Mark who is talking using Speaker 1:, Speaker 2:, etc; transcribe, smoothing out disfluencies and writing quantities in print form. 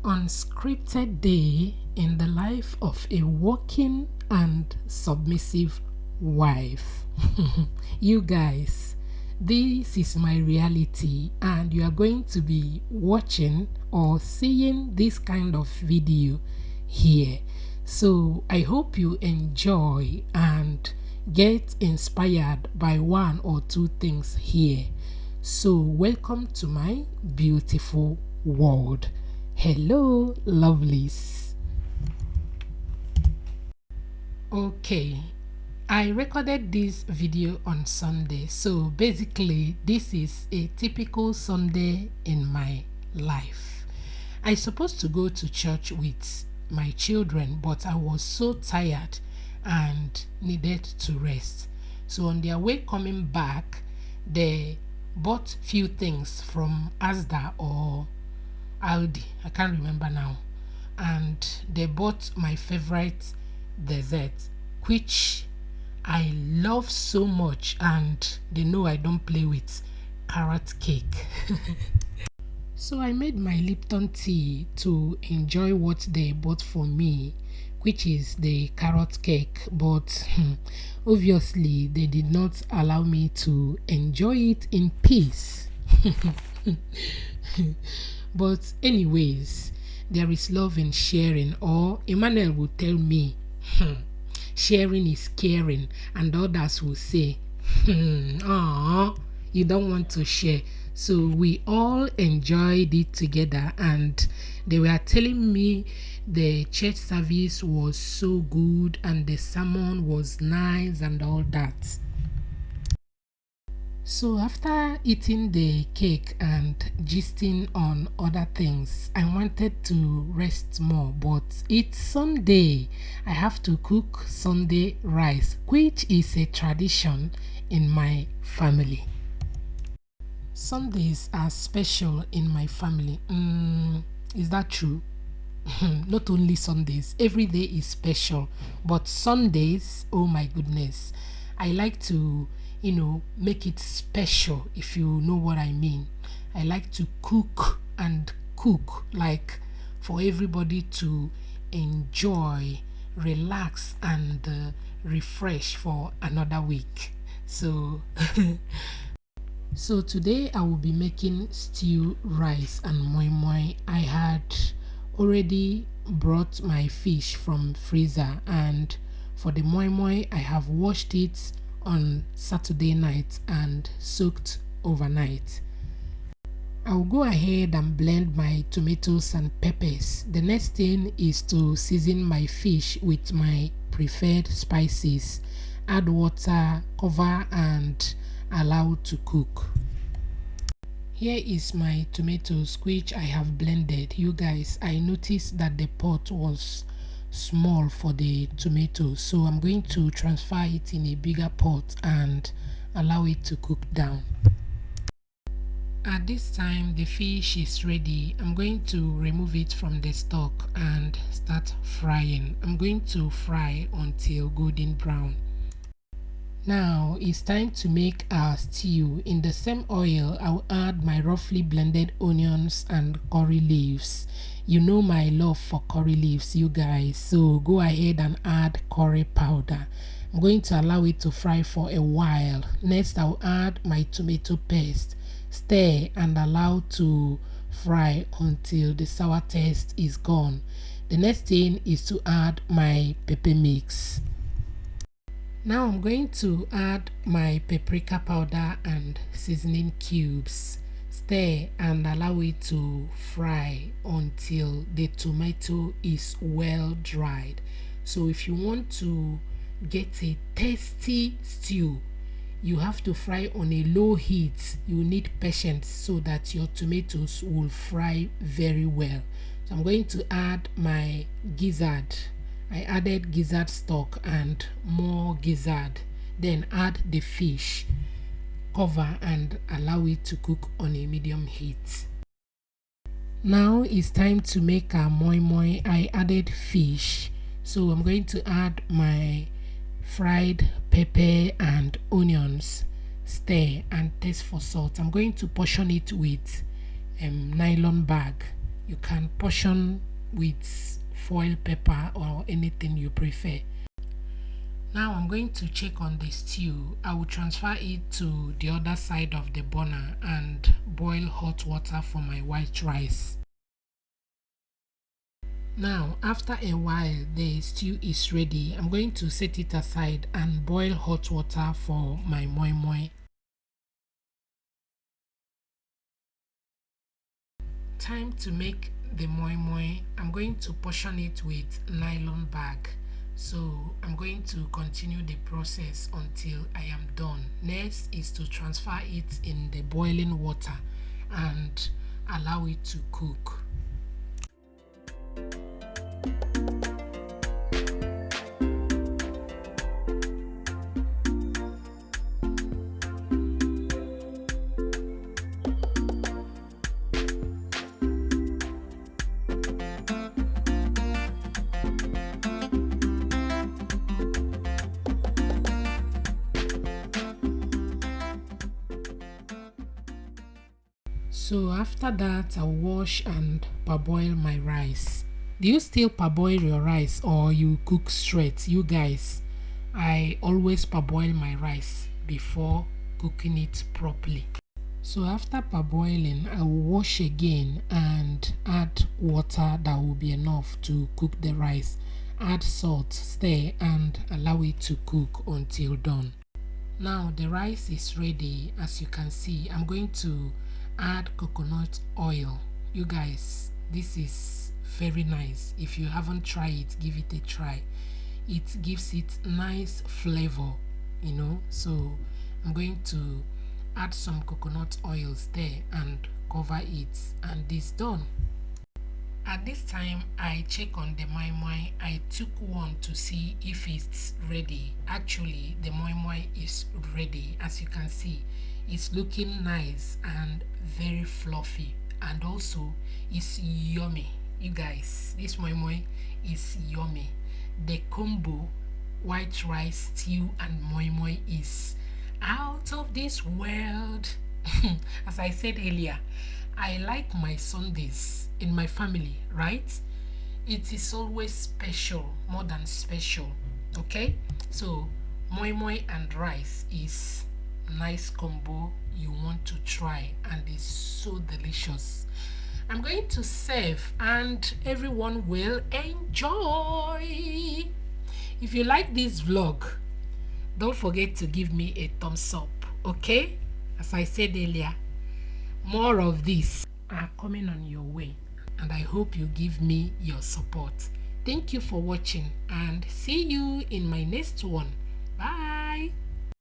Speaker 1: Unscripted day in the life of a working and submissive wife. You guys, this is my reality, and you are going to be watching or seeing this kind of video here. So, I hope you enjoy and get inspired by one or two things here. So, welcome to my beautiful world. Hello, lovelies. Okay, I recorded this video on Sunday, so basically, this is a typical Sunday in my life. I supposed to go to church with my children, but I was so tired and needed to rest. So on their way coming back, they bought few things from Asda or Aldi, I can't remember now, and they bought my favorite dessert, which I love so much, and they know I don't play with carrot cake. So I made my Lipton tea to enjoy what they bought for me, which is the carrot cake, but obviously they did not allow me to enjoy it in peace. But anyways, there is love in sharing, or Emmanuel will tell me, sharing is caring, and others will say, ah, you don't want to share. So we all enjoyed it together, and they were telling me the church service was so good and the sermon was nice and all that. So after eating the cake and gisting on other things, I wanted to rest more, but it's Sunday. I have to cook Sunday rice, which is a tradition in my family. Sundays are special in my family. Is that true? Not only Sundays, every day is special, but Sundays, oh my goodness, I like to make it special, if you know what I mean. I like to cook and cook, like for everybody to enjoy, relax, and refresh for another week. So, so today I will be making stew rice and moi moi. I had already brought my fish from freezer, and for the moi moi I have washed it on Saturday night and soaked overnight. I'll go ahead and blend my tomatoes and peppers. The next thing is to season my fish with my preferred spices. Add water, cover, and allow to cook. Here is my tomatoes, which I have blended. You guys, I noticed that the pot was small for the tomatoes, so I'm going to transfer it in a bigger pot and allow it to cook down. At this time the fish is ready. I'm going to remove it from the stock and start frying. I'm going to fry until golden brown. Now it's time to make our stew. In the same oil, I'll add my roughly blended onions and curry leaves. You know my love for curry leaves, you guys, so go ahead and add curry powder. I'm going to allow it to fry for a while. Next, I'll add my tomato paste. Stir and allow to fry until the sour taste is gone. The next thing is to add my pepper mix. Now I'm going to add my paprika powder and seasoning cubes. Stir and allow it to fry until the tomato is well dried. So if you want to get a tasty stew, you have to fry on a low heat. You need patience so that your tomatoes will fry very well. So I'm going to add my gizzard. I added gizzard stock and more gizzard. Then add the fish. Cover and allow it to cook on a medium heat. Now it's time to make our moi moi. I added fish, so I'm going to add my fried pepper and onions. Stir and taste for salt. I'm going to portion it with nylon bag You can portion with foil pepper or anything you prefer. Now I'm going to check on the stew. I will transfer it to the other side of the burner and boil hot water for my white rice. Now, after a while, the stew is ready. I'm going to set it aside and boil hot water for my moi moi. Time to make the moi moi. I'm going to portion it with nylon bag. So I'm going to continue the process until I am done. Next is to transfer it in the boiling water and allow it to cook. So after that, I'll wash and parboil my rice. Do you still parboil your rice or you cook straight? You guys, I always parboil my rice before cooking it properly. So after parboiling, I will wash again and add water that will be enough to cook the rice. Add salt, stir, and allow it to cook until done. Now the rice is ready. As you can see, I'm going to add coconut oil. You guys, this is very nice. If you haven't tried it, give it a try. It gives it nice flavor, So I'm going to add some coconut oils there and cover it, and it's done. At this time, I check on the moi moi. I took one to see if it's ready. Actually, the moi moi is ready. As you can see, it's looking nice and very fluffy, and also it's yummy. You guys, this moi moi is yummy. The combo white rice stew and moi moi is out of this world. As I said earlier, I like my Sundays in my family, right? It is always special, more than special. Okay? So moi moi and rice is nice combo you want to try, and it's so delicious. I'm going to serve and everyone will enjoy. If you like this vlog, don't forget to give me a thumbs up, okay? As I said earlier, more of these are coming on your way, and I hope you give me your support. Thank you for watching, and see you in my next one. Bye.